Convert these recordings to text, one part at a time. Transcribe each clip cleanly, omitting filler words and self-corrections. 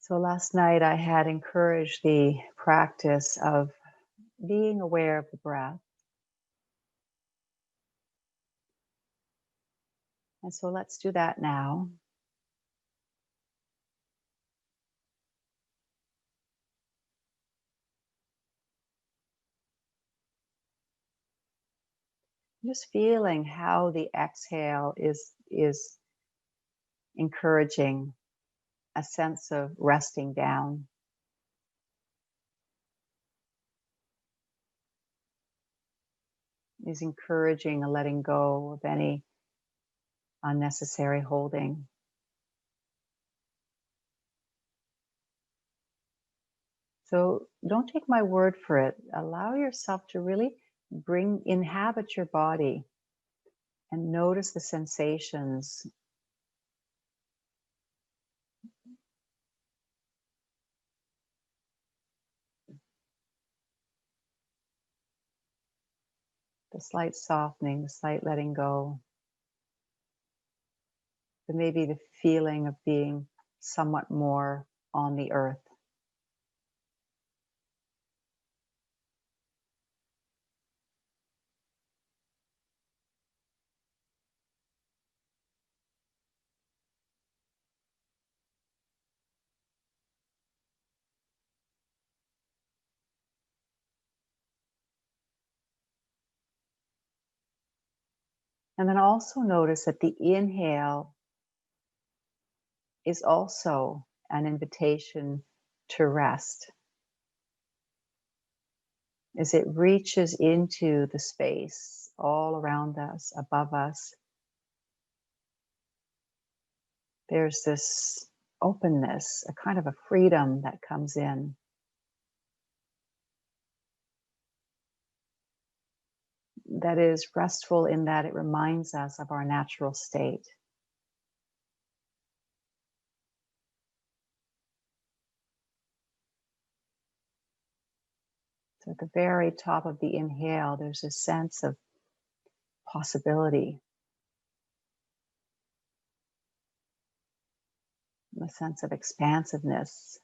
So last night I had encouraged the practice of being aware of the breath. And so let's do that now. Just feeling how the exhale is encouraging a sense of resting down. Is encouraging a letting go of any unnecessary holding. So don't take my word for it. Allow yourself to really inhabit your body and notice the sensations. The slight softening, the slight letting go, maybe the feeling of being somewhat more on the earth. And then also notice that the inhale is also an invitation to rest. As it reaches into the space all around us, above us, there's this openness, a kind of a freedom that comes in. That is restful in that it reminds us of our natural state. So at the very top of the inhale, there's a sense of possibility, a sense of expansiveness.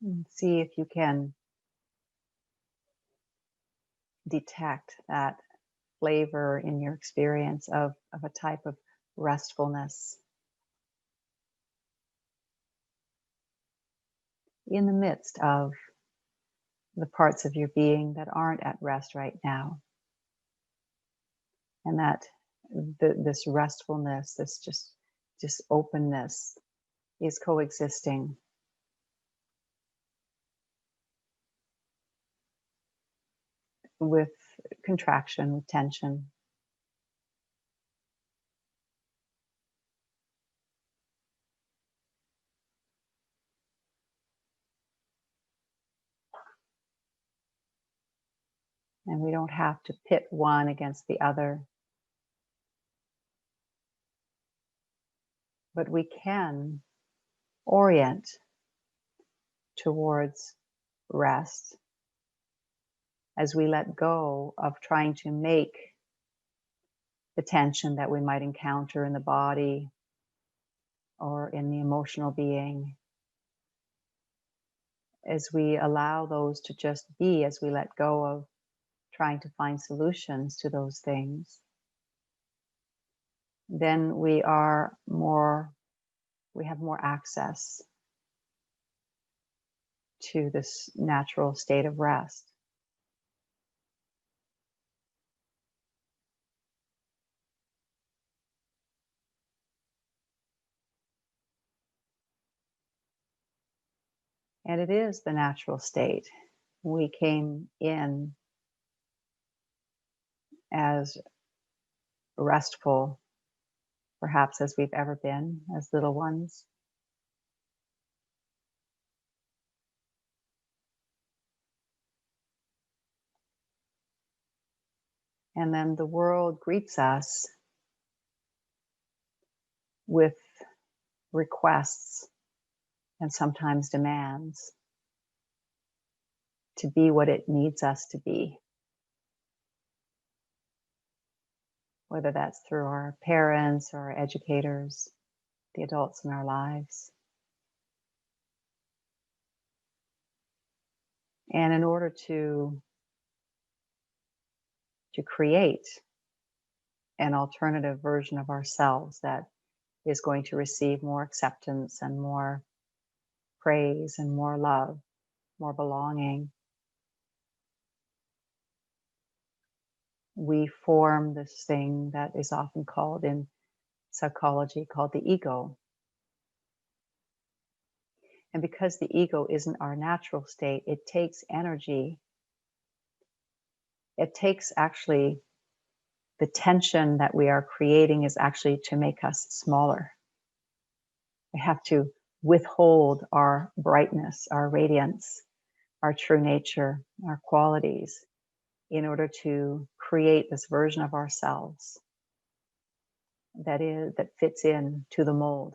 And see if you can detect that flavor in your experience of a type of restfulness in the midst of the parts of your being that aren't at rest right now. And that this restfulness, this just openness is coexisting with contraction, with tension. And we don't have to pit one against the other. But we can orient towards rest as we let go of trying to make the tension that we might encounter in the body or in the emotional being, as we allow those to just be, as we let go of trying to find solutions to those things, then we have more access to this natural state of rest. And it is the natural state. We came in as restful, perhaps, as we've ever been as little ones. And then the world greets us with requests and sometimes demands to be what it needs us to be, whether that's through our parents or our educators, the adults in our lives. And in order to create an alternative version of ourselves that is going to receive more acceptance and more praise and more love, more belonging, we form this thing that is often called in psychology called the ego. And because the ego isn't our natural state, it takes energy. It takes actually the tension that we are creating is actually to make us smaller. We have to withhold our brightness, our radiance, our true nature, our qualities in order to create this version of ourselves that fits in to the mold.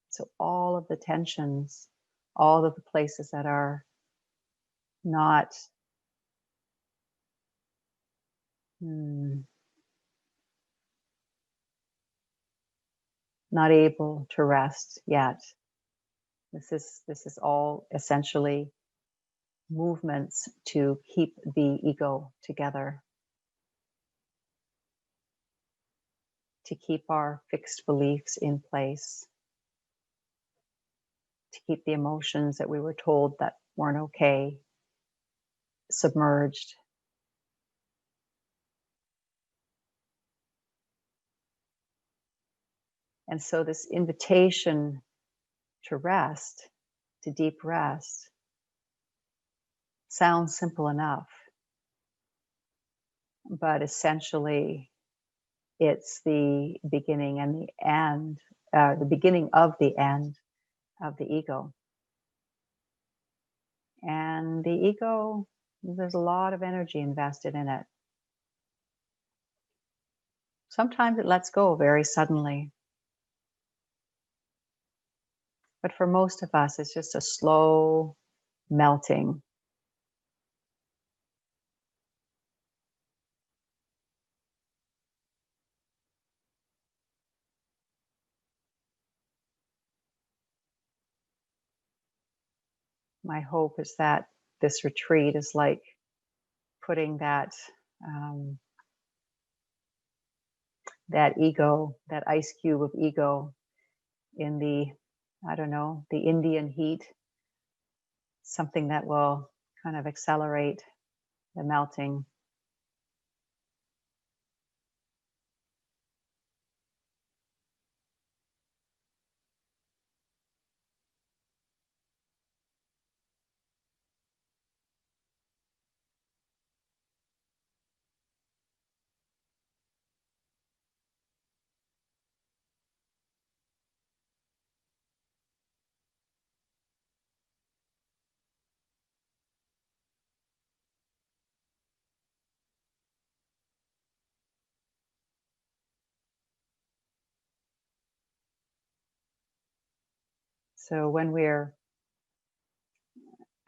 So all of the tensions, all of the places that are not not able to rest yet. This is all essentially movements to keep the ego together, to keep our fixed beliefs in place, to keep the emotions that we were told that weren't okay submerged. And so this invitation to rest, to deep rest, sounds simple enough, but essentially it's the beginning and the end, the beginning of the end of the ego. And the ego, there's a lot of energy invested in it. Sometimes it lets go very suddenly. But for most of us, it's just a slow melting. My hope is that this retreat is like putting um, that ego, that ice cube of ego in the, I don't know, the Indian heat, something that will kind of accelerate the melting. So when we're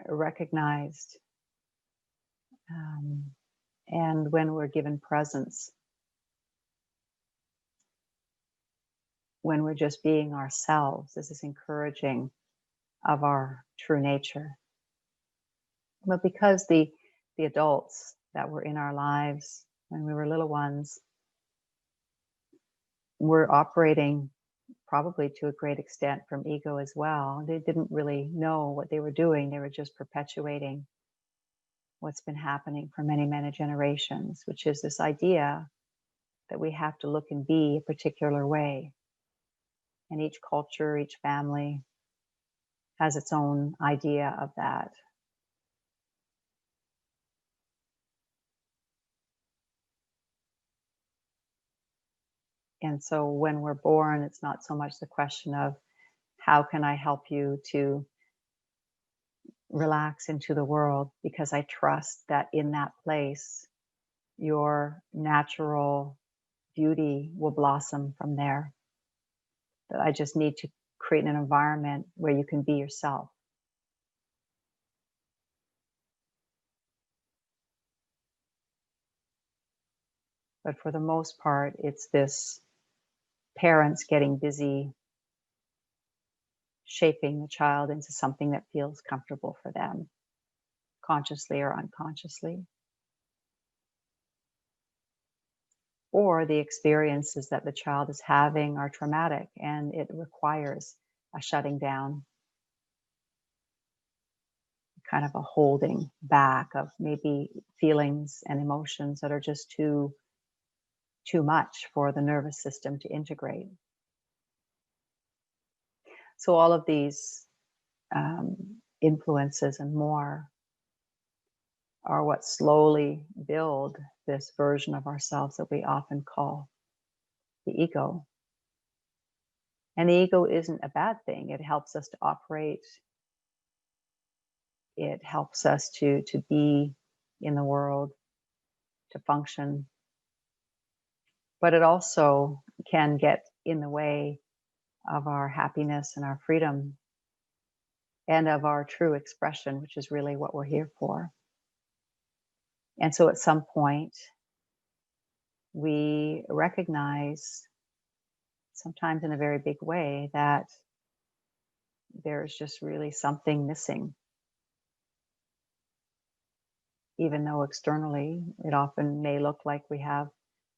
recognized um, and when we're given presence, when we're just being ourselves, this is encouraging of our true nature. But because the adults that were in our lives when we were little ones were operating probably to a great extent from ego as well, they didn't really know what they were doing. They were just perpetuating what's been happening for many, many generations, which is this idea that we have to look and be a particular way. And each culture, each family has its own idea of that. And so when we're born, it's not so much the question of how can I help you to relax into the world, because I trust that in that place, your natural beauty will blossom from there. That I just need to create an environment where you can be yourself. But for the most part, it's this parents getting busy shaping the child into something that feels comfortable for them, consciously or unconsciously. Or the experiences that the child is having are traumatic and it requires a shutting down, kind of a holding back of maybe feelings and emotions that are just too much for the nervous system to integrate. So all of these influences and more are what slowly build this version of ourselves that we often call the ego. And the ego isn't a bad thing. It helps us to operate. It helps us to be in the world, to function. But it also can get in the way of our happiness and our freedom and of our true expression, which is really what we're here for. And so at some point, we recognize, sometimes in a very big way, that there's just really something missing. Even though externally it often may look like we have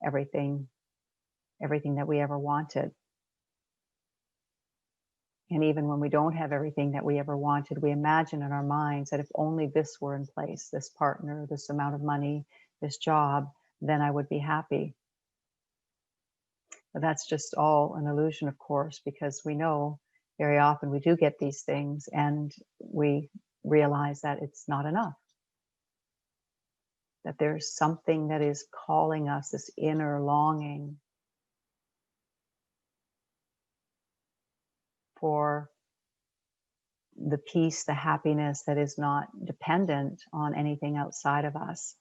everything that we ever wanted. And even when we don't have everything that we ever wanted, we imagine in our minds that if only this were in place, this partner, this amount of money, this job, then I would be happy. But that's just all an illusion, of course, because we know very often we do get these things and we realize that it's not enough. That there's something that is calling us, this inner longing for the peace, the happiness that is not dependent on anything outside of us.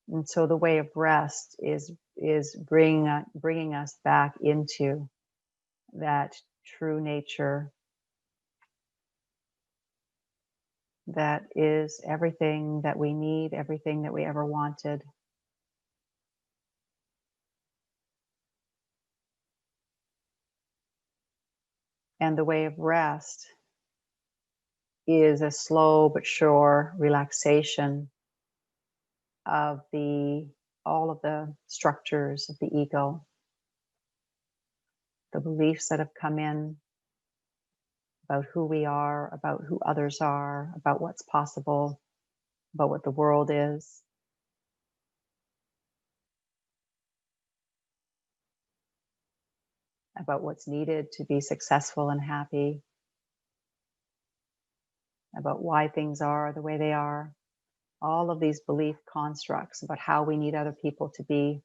And so the way of rest is bringing us back into that true nature that is everything that we need, everything that we ever wanted. And the way of rest is a slow but sure relaxation of all of the structures of the ego, the beliefs that have come in about who we are, about who others are, about what's possible, about what the world is. About what's needed to be successful and happy, about why things are the way they are. All of these belief constructs about how we need other people to be.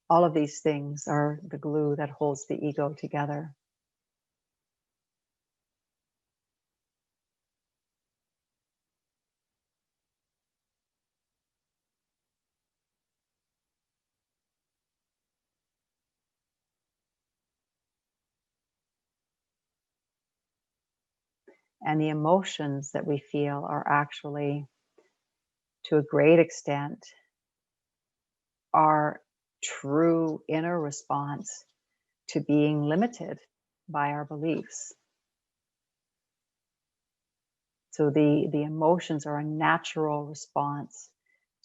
All of these things are the glue that holds the ego together. And the emotions that we feel are actually, to a great extent, our true inner response to being limited by our beliefs. So the emotions are a natural response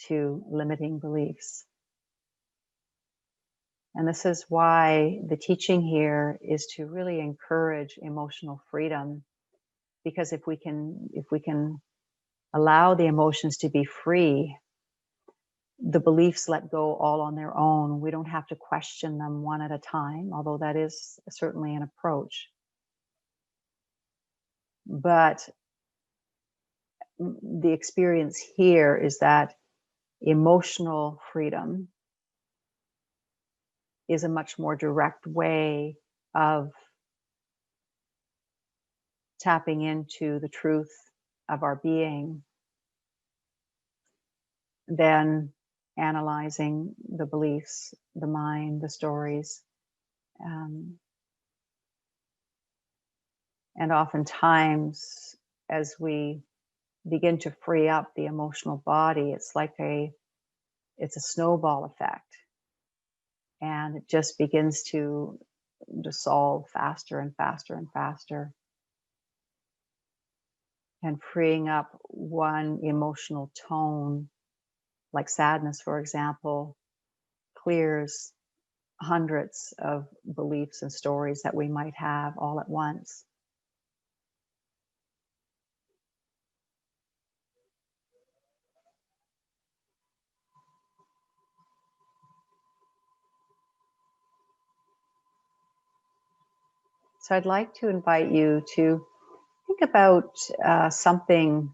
to limiting beliefs. And this is why the teaching here is to really encourage emotional freedom, because if we can allow the emotions to be free, the beliefs let go all on their own. We don't have to question them one at a time, although that is certainly an approach. But the experience here is that emotional freedom is a much more direct way of tapping into the truth of our being than analyzing the beliefs, the mind, the stories. And oftentimes, as we begin to free up the emotional body, it's like it's a snowball effect. And it just begins to dissolve faster and faster and faster. And freeing up one emotional tone, like sadness, for example, clears hundreds of beliefs and stories that we might have all at once. So I'd like to invite you to think about something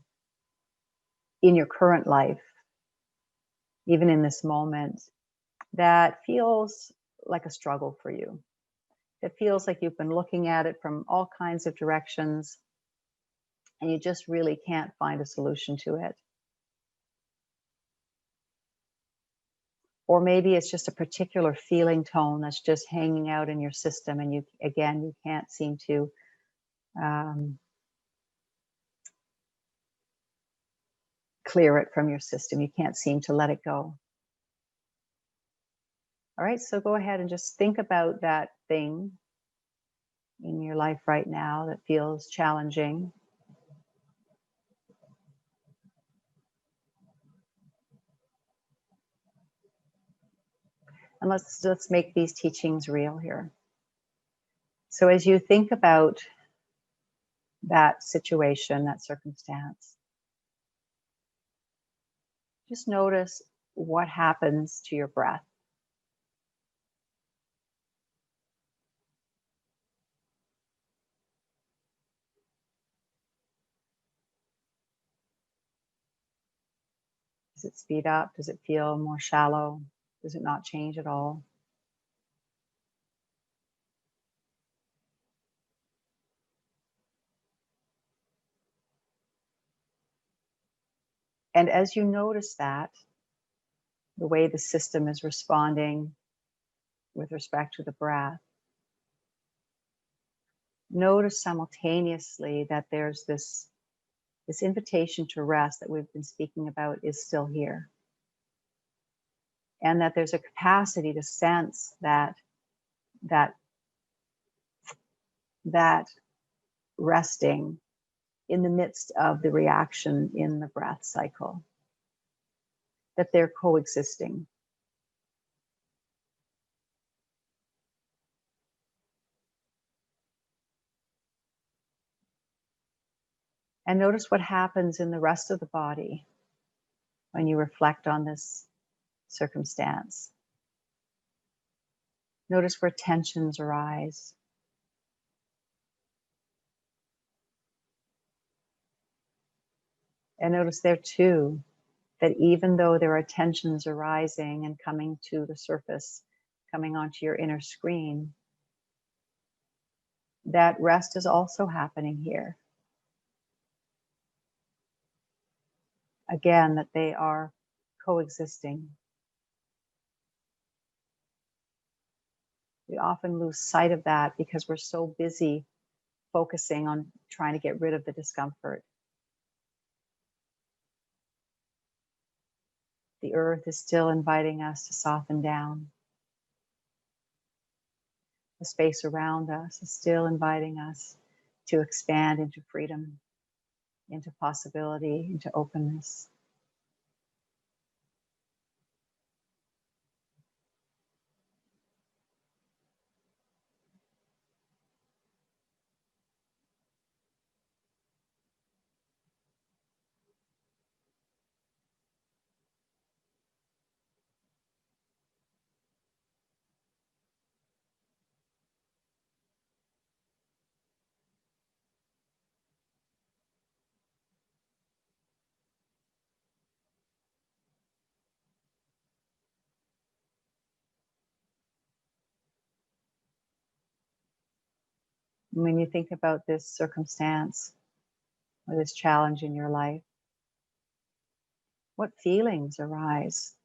in your current life, even in this moment, that feels like a struggle for you. It feels like you've been looking at it from all kinds of directions and you just really can't find a solution to it. Or maybe it's just a particular feeling tone that's just hanging out in your system and you can't seem to clear it from your system. You can't seem to let it go. All right, so go ahead and just think about that thing in your life right now that feels challenging. And let's make these teachings real here. So as you think about that situation, that circumstance, just notice what happens to your breath. Does it speed up? Does it feel more shallow? Does it not change at all? And as you notice that, the way the system is responding with respect to the breath, notice simultaneously that there's this invitation to rest that we've been speaking about is still here. And that there's a capacity to sense that resting in the midst of the reaction in the breath cycle, that they're coexisting. And notice what happens in the rest of the body when you reflect on this circumstance. Notice where tensions arise. And notice there too, that even though there are tensions arising and coming to the surface, coming onto your inner screen, that rest is also happening here. Again, that they are coexisting. We often lose sight of that because we're so busy focusing on trying to get rid of the discomfort. The earth is still inviting us to soften down. The space around us is still inviting us to expand into freedom, into possibility, into openness. When you think about this circumstance or this challenge in your life, what feelings arise?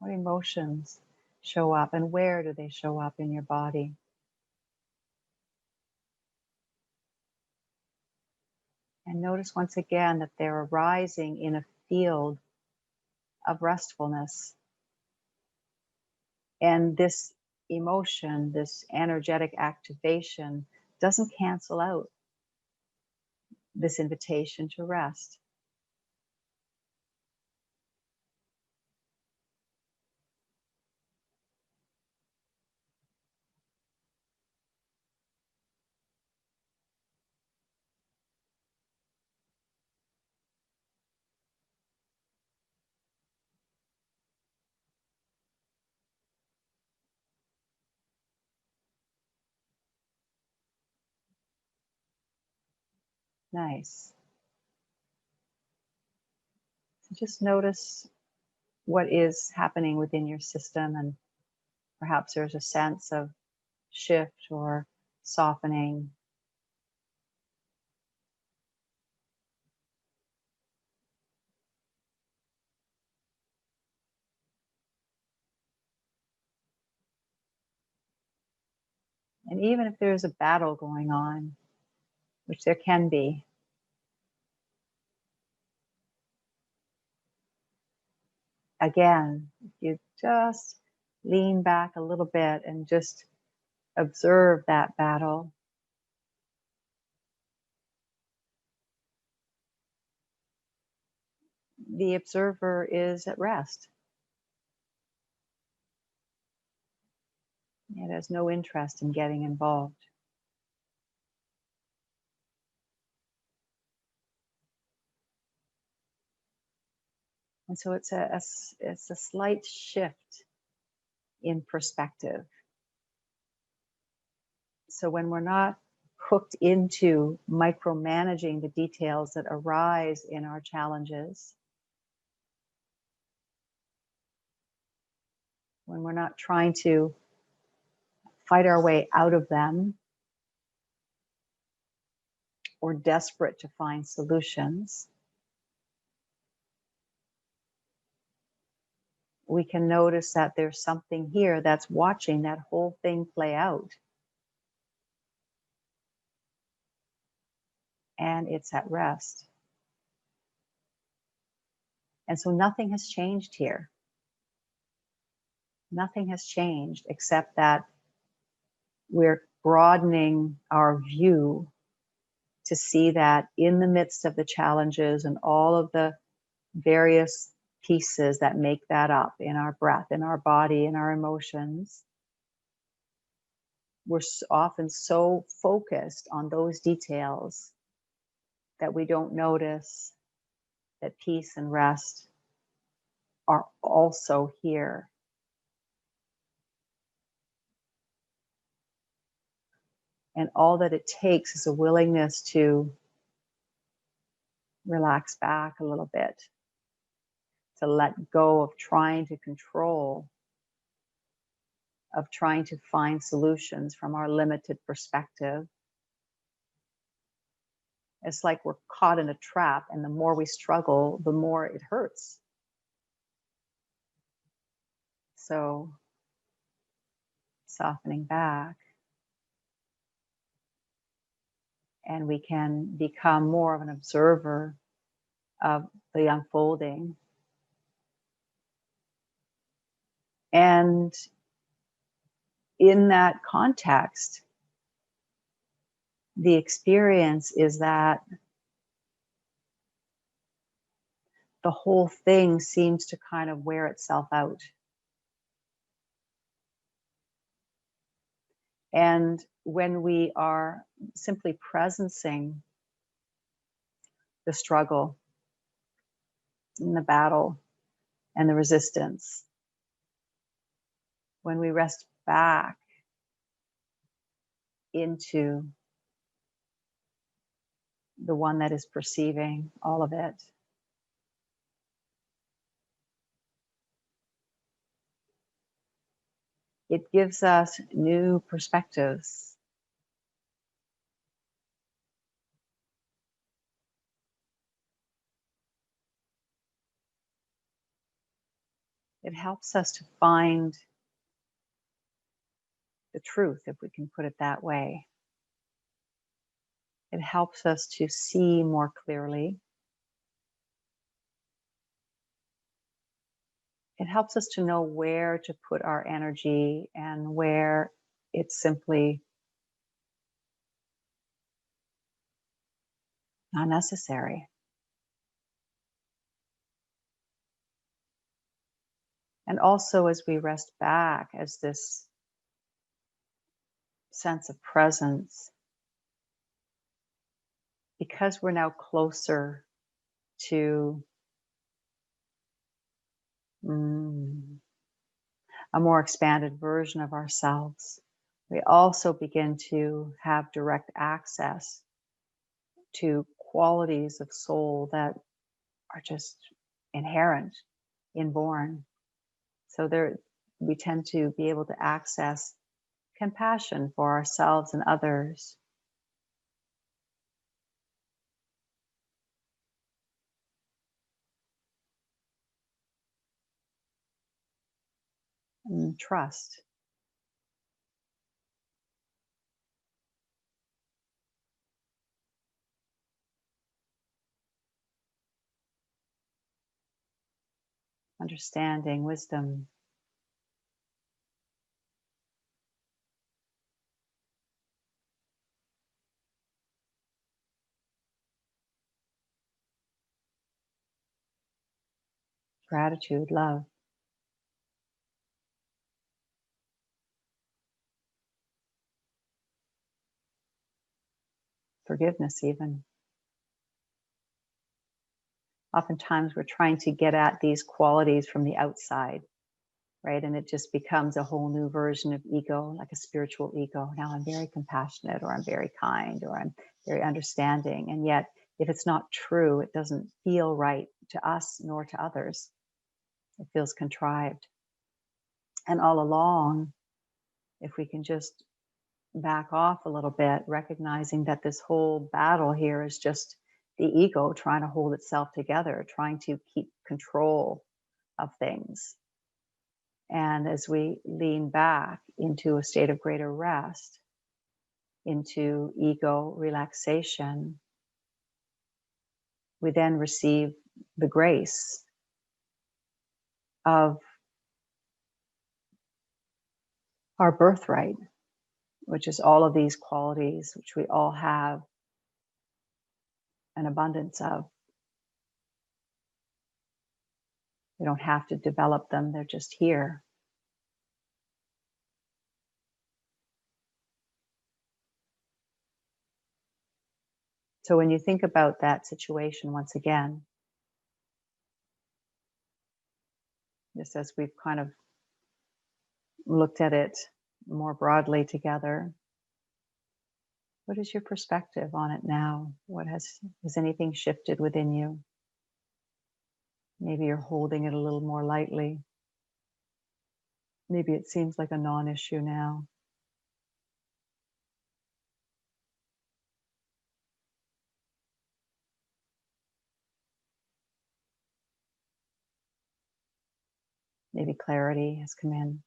What emotions show up, and where do they show up in your body? And notice once again that they're arising in a field of restfulness. And this emotion, this energetic activation, doesn't cancel out this invitation to rest. Nice. So just notice what is happening within your system, and perhaps there's a sense of shift or softening. And even if there's a battle going on, which there can be, again, if you just lean back a little bit and just observe that battle, the observer is at rest. It has no interest in getting involved. And so it's a slight shift in perspective. So when we're not hooked into micromanaging the details that arise in our challenges, when we're not trying to fight our way out of them or desperate to find solutions, we can notice that there's something here that's watching that whole thing play out. And it's at rest. And so nothing has changed here. Nothing has changed except that we're broadening our view to see that in the midst of the challenges and all of the various pieces that make that up in our breath, in our body, in our emotions, we're often so focused on those details that we don't notice that peace and rest are also here. And all that it takes is a willingness to relax back a little bit, to let go of trying to control, of trying to find solutions from our limited perspective. It's like we're caught in a trap, and the more we struggle, the more it hurts. So, softening back, and we can become more of an observer of the unfolding. And in that context, the experience is that the whole thing seems to kind of wear itself out. And when we are simply presencing the struggle and the battle and the resistance, when we rest back into the one that is perceiving all of it, it gives us new perspectives. It helps us to find the truth, if we can put it that way. It helps us to see more clearly. It helps us to know where to put our energy and where it's simply not necessary. And also, as we rest back, as this sense of presence, because we're now closer to a more expanded version of ourselves, we also begin to have direct access to qualities of soul that are just inherent, inborn. So we tend to be able to access compassion for ourselves and others. And trust. Understanding, wisdom. Gratitude, love. Forgiveness, even. Oftentimes we're trying to get at these qualities from the outside, right? And it just becomes a whole new version of ego, like a spiritual ego. Now I'm very compassionate, or I'm very kind, or I'm very understanding. And yet, if it's not true, it doesn't feel right to us nor to others. It feels contrived. And all along, if we can just back off a little bit, recognizing that this whole battle here is just the ego trying to hold itself together, trying to keep control of things. And as we lean back into a state of greater rest, into ego relaxation, we then receive the grace of our birthright, which is all of these qualities which we all have an abundance of. We don't have to develop them, they're just here. So when you think about that situation once again, just as we've kind of looked at it more broadly together, what is your perspective on it now? Has anything shifted within you? Maybe you're holding it a little more lightly. Maybe it seems like a non-issue now. Maybe clarity has come in.